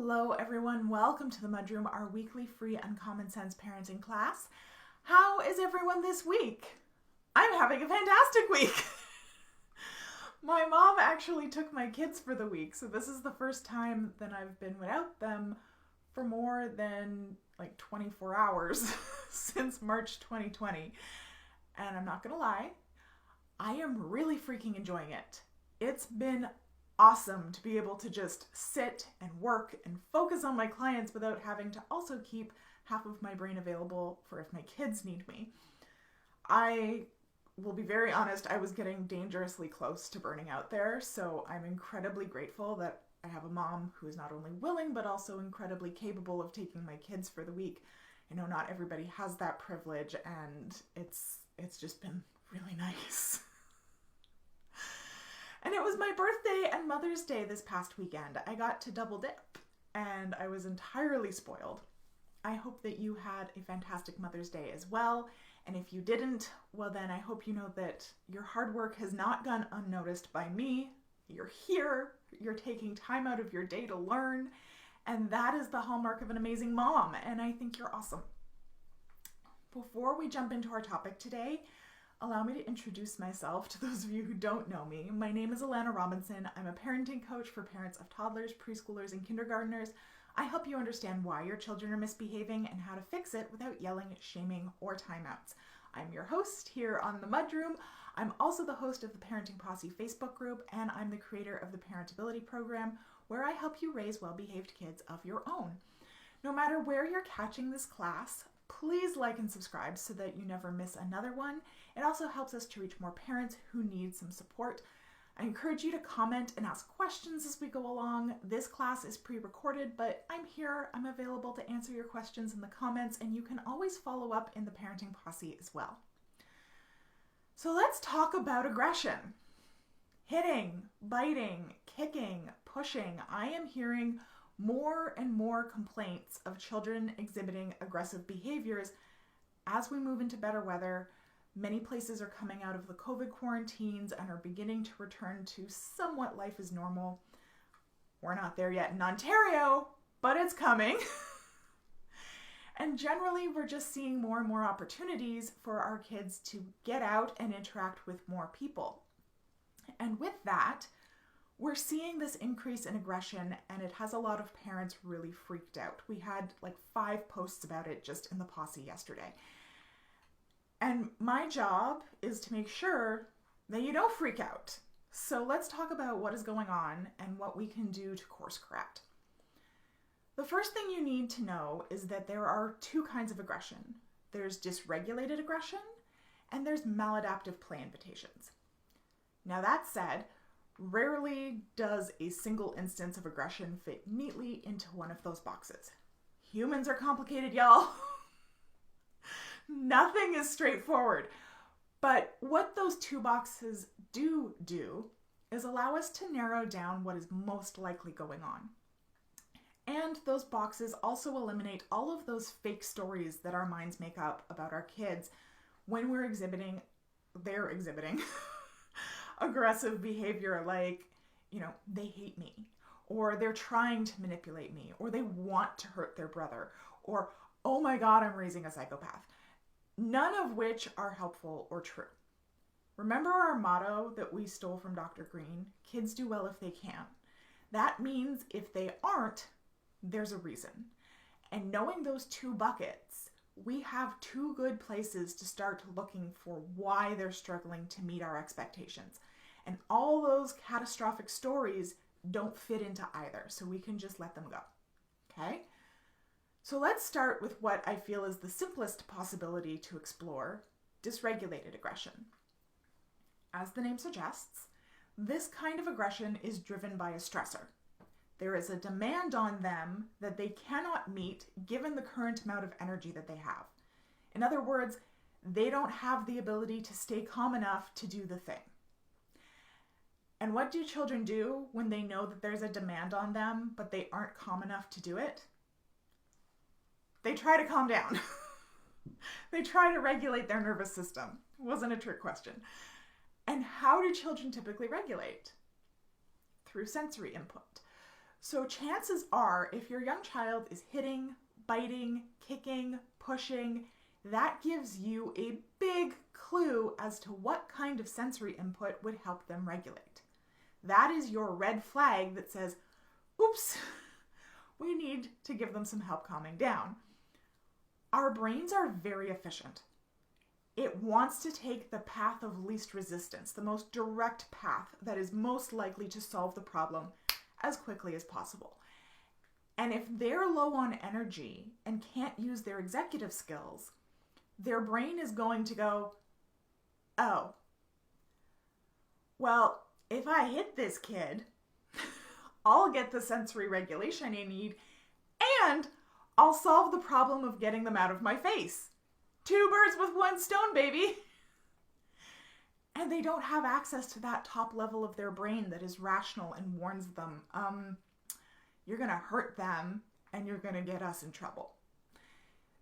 Hello everyone, welcome to the MudRoom, our weekly free uncommon sense parenting class. How is everyone this week? I'm having a fantastic week. My mom actually took my kids for the week, so this is the first time that I've been without them for more than 24 hours since March 2020. And I'm not gonna lie, I am really freaking enjoying it. It's been awesome to be able to just sit and work and focus on my clients without having to also keep half of my brain available for if my kids need me. I will be very honest, I was getting dangerously close to burning out there, so I'm incredibly grateful that I have a mom who is not only willing but also incredibly capable of taking my kids for the week. I know not everybody has that privilege, and it's just been really nice. And it was my birthday and Mother's Day this past weekend. I got to double dip and I was entirely spoiled. I hope that you had a fantastic Mother's Day as well. And if you didn't, well then I hope you know that your hard work has not gone unnoticed by me. You're here, you're taking time out of your day to learn, and that is the hallmark of an amazing mom, and I think you're awesome. Before we jump into our topic today, allow me to introduce myself to those of you who don't know me. My name is Allana Robinson. I'm a parenting coach for parents of toddlers, preschoolers, and kindergartners. I help you understand why your children are misbehaving and how to fix it without yelling, shaming, or timeouts. I'm your host here on the MudRoom. I'm also the host of the Parenting Posse Facebook group, and I'm the creator of the Parentability program, where I help you raise well-behaved kids of your own. No matter where you're catching this class, please like and subscribe so that you never miss another one. It also helps us to reach more parents who need some support. I encourage you to comment and ask questions as we go along. This class is pre-recorded, but I'm here. I'm available to answer your questions in the comments, and you can always follow up in the Parenting Posse as well. So let's talk about aggression. Hitting, biting, kicking, pushing. I am hearing more and more complaints of children exhibiting aggressive behaviors as we move into better weather. Many places are coming out of the COVID quarantines and are beginning to return to somewhat life as normal. We're not there yet in Ontario, but it's coming. And generally, we're just seeing more and more opportunities for our kids to get out and interact with more people. And with that, we're seeing this increase in aggression, and it has a lot of parents really freaked out. We had 5 posts about it just in the posse yesterday. And my job is to make sure that you don't freak out. So let's talk about what is going on and what we can do to course correct. The first thing you need to know is that there are 2 kinds of aggression. There's dysregulated aggression, and there's maladaptive play invitations. Now that said, rarely does a single instance of aggression fit neatly into one of those boxes. Humans are complicated, y'all. Nothing is straightforward. But what those 2 boxes do is allow us to narrow down what is most likely going on. And those boxes also eliminate all of those fake stories that our minds make up about our kids when they're exhibiting aggressive behavior, like, they hate me, or they're trying to manipulate me, or they want to hurt their brother, or, oh my God, I'm raising a psychopath. None of which are helpful or true. Remember our motto that we stole from Dr. Green, kids do well if they can. That means if they aren't, there's a reason. And knowing those 2 buckets, we have 2 good places to start looking for why they're struggling to meet our expectations. And all those catastrophic stories don't fit into either, so we can just let them go. Okay? So let's start with what I feel is the simplest possibility to explore, dysregulated aggression. As the name suggests, this kind of aggression is driven by a stressor. There is a demand on them that they cannot meet given the current amount of energy that they have. In other words, they don't have the ability to stay calm enough to do the thing. And what do children do when they know that there's a demand on them, but they aren't calm enough to do it? They try to calm down. They try to regulate their nervous system. It wasn't a trick question. And how do children typically regulate? Through sensory input. So chances are, if your young child is hitting, biting, kicking, pushing, that gives you a big clue as to what kind of sensory input would help them regulate. That is your red flag that says, oops, we need to give them some help calming down. Our brains are very efficient. It wants to take the path of least resistance, the most direct path that is most likely to solve the problem as quickly as possible. And if they're low on energy and can't use their executive skills, their brain is going to go, oh, well, if I hit this kid, I'll get the sensory regulation I need, and I'll solve the problem of getting them out of my face. 2 birds with 1 stone, baby. And they don't have access to that top level of their brain that is rational and warns them, you're going to hurt them and you're going to get us in trouble.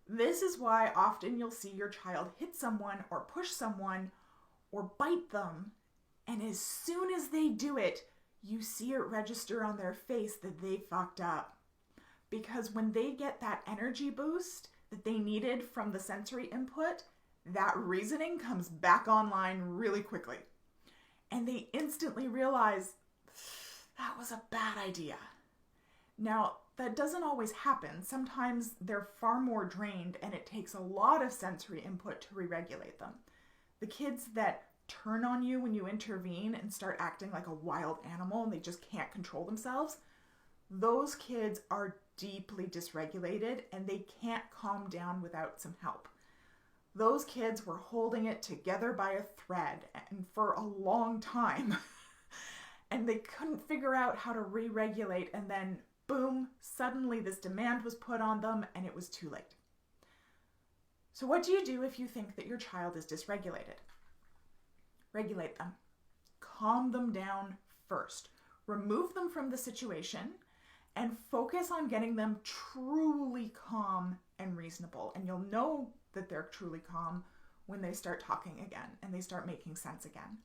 This is why often you'll see your child hit someone or push someone or bite them, and as soon as they do it, you see it register on their face that they fucked up. Because when they get that energy boost that they needed from the sensory input, that reasoning comes back online really quickly. And they instantly realize, that was a bad idea. Now, that doesn't always happen. Sometimes they're far more drained and it takes a lot of sensory input to re-regulate them. The kids that turn on you when you intervene and start acting like a wild animal and they just can't control themselves, those kids are deeply dysregulated and they can't calm down without some help. Those kids were holding it together by a thread and for a long time and they couldn't figure out how to re-regulate, and then boom, suddenly this demand was put on them and it was too late. So what do you do if you think that your child is dysregulated? Regulate them. Calm them down first. Remove them from the situation and focus on getting them truly calm and reasonable. And you'll know that they're truly calm when they start talking again and they start making sense again.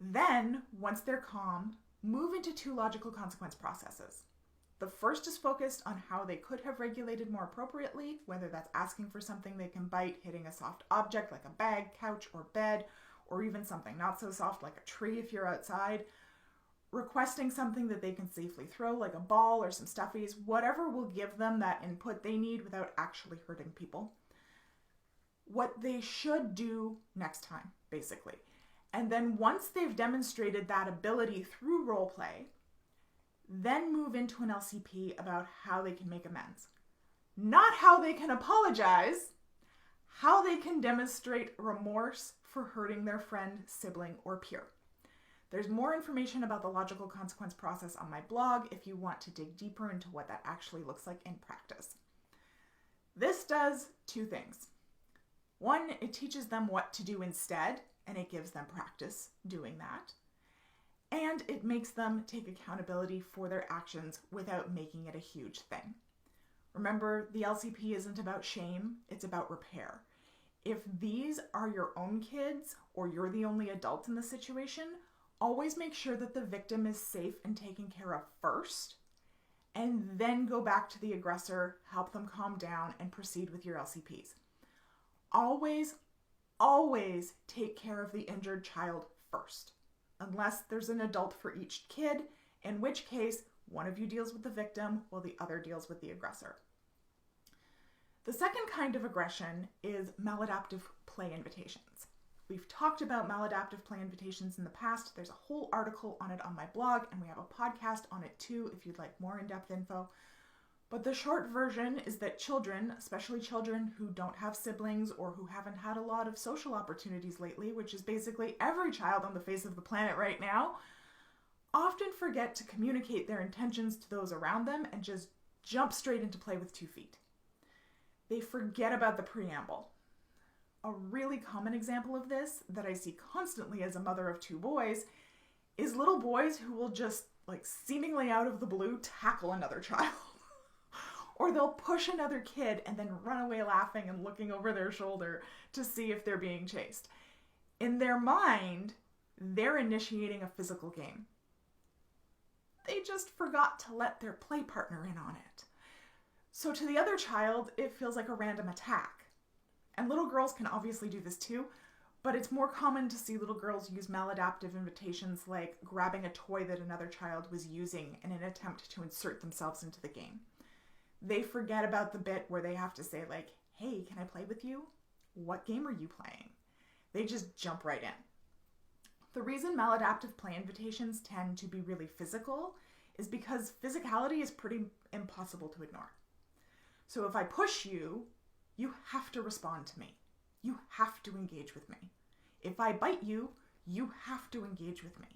Then, once they're calm, move into 2 logical consequence processes. The first is focused on how they could have regulated more appropriately, whether that's asking for something they can bite, hitting a soft object like a bag, couch, or bed, or even something not so soft like a tree if you're outside, requesting something that they can safely throw like a ball or some stuffies, whatever will give them that input they need without actually hurting people. What they should do next time, basically. And then once they've demonstrated that ability through role play, then move into an LCP about how they can make amends. Not how they can apologize, how they can demonstrate remorse for hurting their friend, sibling, or peer. There's more information about the logical consequence process on my blog if you want to dig deeper into what that actually looks like in practice. This does 2 things. 1, it teaches them what to do instead, and it gives them practice doing that. And it makes them take accountability for their actions without making it a huge thing. Remember, the LCP isn't about shame, it's about repair. If these are your own kids or you're the only adult in the situation, always make sure that the victim is safe and taken care of first, and then go back to the aggressor, help them calm down, and proceed with your LCPs. Always, always take care of the injured child first, unless there's an adult for each kid, in which case one of you deals with the victim while the other deals with the aggressor. The second kind of aggression is maladaptive play invitations. We've talked about maladaptive play invitations in the past. There's a whole article on it on my blog, and we have a podcast on it too if you'd like more in-depth info. But the short version is that children, especially children who don't have siblings or who haven't had a lot of social opportunities lately, which is basically every child on the face of the planet right now, often forget to communicate their intentions to those around them and just jump straight into play with 2 feet. They forget about the preamble. A really common example of this that I see constantly as a mother of 2 boys is little boys who will just, seemingly out of the blue, tackle another child. Or they'll push another kid and then run away laughing and looking over their shoulder to see if they're being chased. In their mind, they're initiating a physical game. They just forgot to let their play partner in on it. So to the other child, it feels like a random attack. And little girls can obviously do this too, but it's more common to see little girls use maladaptive invitations like grabbing a toy that another child was using in an attempt to insert themselves into the game. They forget about the bit where they have to say like, hey, can I play with you? What game are you playing? They just jump right in. The reason maladaptive play invitations tend to be really physical is because physicality is pretty impossible to ignore. So if I push you, you have to respond to me. You have to engage with me. If I bite you, you have to engage with me.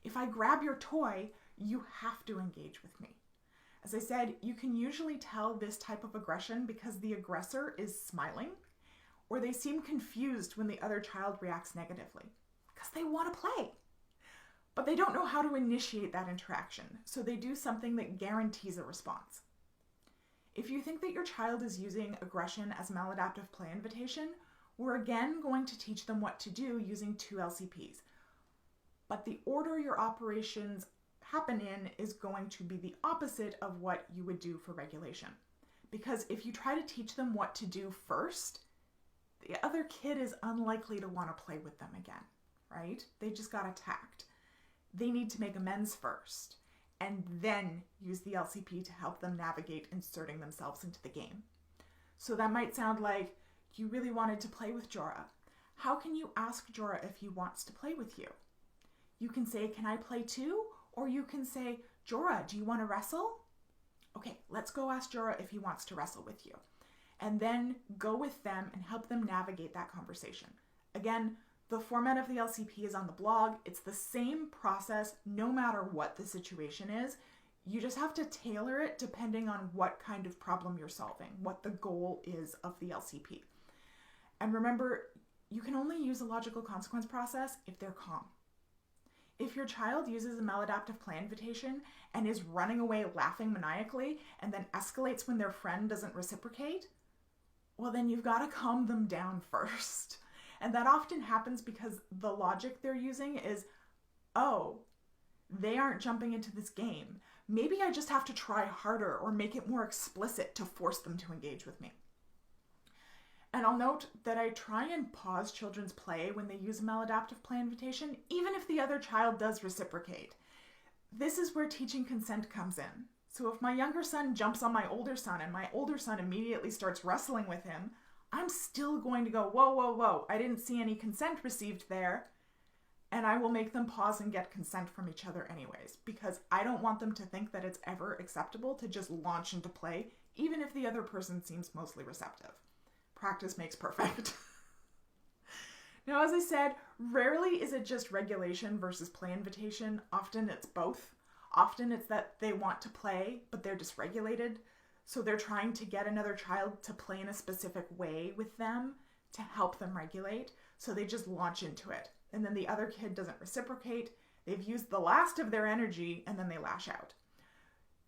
If I grab your toy, you have to engage with me. As I said, you can usually tell this type of aggression because the aggressor is smiling or they seem confused when the other child reacts negatively because they want to play. But they don't know how to initiate that interaction, so they do something that guarantees a response. If you think that your child is using aggression as a maladaptive play invitation, we're again going to teach them what to do using 2 LCPs. But the order your operations happen in is going to be the opposite of what you would do for regulation. Because if you try to teach them what to do first, the other kid is unlikely to want to play with them again, right? They just got attacked. They need to make amends first, and then use the LCP to help them navigate inserting themselves into the game. So that might sound like, you really wanted to play with Jorah. How can you ask Jorah if he wants to play with you? You can say, can I play too? Or you can say, Jorah, do you want to wrestle? Okay, let's go ask Jorah if he wants to wrestle with you. And then go with them and help them navigate that conversation. Again, the format of the LCP is on the blog. It's the same process no matter what the situation is. You just have to tailor it depending on what kind of problem you're solving, what the goal is of the LCP. And remember, you can only use a logical consequence process if they're calm. If your child uses a maladaptive play invitation and is running away laughing maniacally and then escalates when their friend doesn't reciprocate, well then you've got to calm them down first. And that often happens because the logic they're using is, oh, they aren't jumping into this game. Maybe I just have to try harder or make it more explicit to force them to engage with me. And I'll note that I try and pause children's play when they use a maladaptive play invitation, even if the other child does reciprocate. This is where teaching consent comes in. So if my younger son jumps on my older son and my older son immediately starts wrestling with him, I'm still going to go, whoa, whoa, whoa, I didn't see any consent received there. And I will make them pause and get consent from each other anyways, because I don't want them to think that it's ever acceptable to just launch into play, even if the other person seems mostly receptive. Practice makes perfect. Now, as I said, rarely is it just regulation versus play invitation. Often it's both. Often it's that they want to play, but they're dysregulated. So they're trying to get another child to play in a specific way with them to help them regulate. So they just launch into it. And then the other kid doesn't reciprocate. They've used the last of their energy and then they lash out.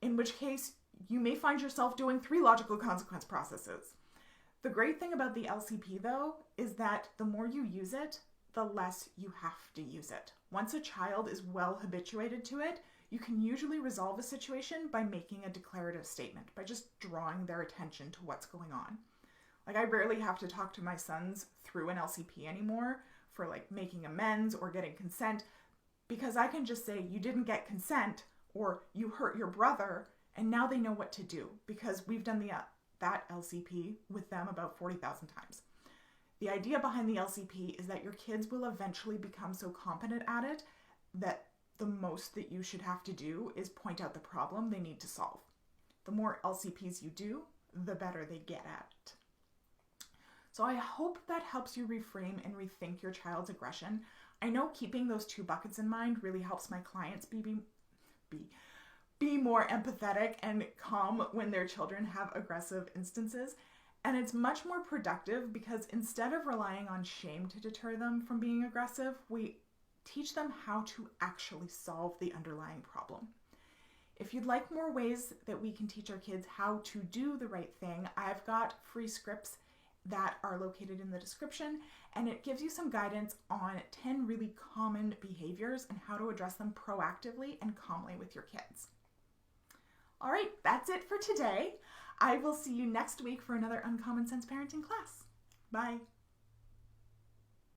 In which case, you may find yourself doing 3 logical consequence processes. The great thing about the LCP, though, is that the more you use it, the less you have to use it. Once a child is well habituated to it, you can usually resolve a situation by making a declarative statement, by just drawing their attention to what's going on. Like, I rarely have to talk to my sons through an LCP anymore for like making amends or getting consent, because I can just say, you didn't get consent, or you hurt your brother, and now they know what to do because we've done that LCP with them about 40,000 times. The idea behind the LCP is that your kids will eventually become so competent at it that the most that you should have to do is point out the problem they need to solve. The more LCPs you do, the better they get at it. So I hope that helps you reframe and rethink your child's aggression. I know keeping those 2 buckets in mind really helps my clients be more empathetic and calm when their children have aggressive instances. And it's much more productive because instead of relying on shame to deter them from being aggressive, we teach them how to actually solve the underlying problem. If you'd like more ways that we can teach our kids how to do the right thing, I've got free scripts that are located in the description, and it gives you some guidance on 10 really common behaviors and how to address them proactively and calmly with your kids. All right, that's it for today. I will see you next week for another Uncommon Sense Parenting class. Bye.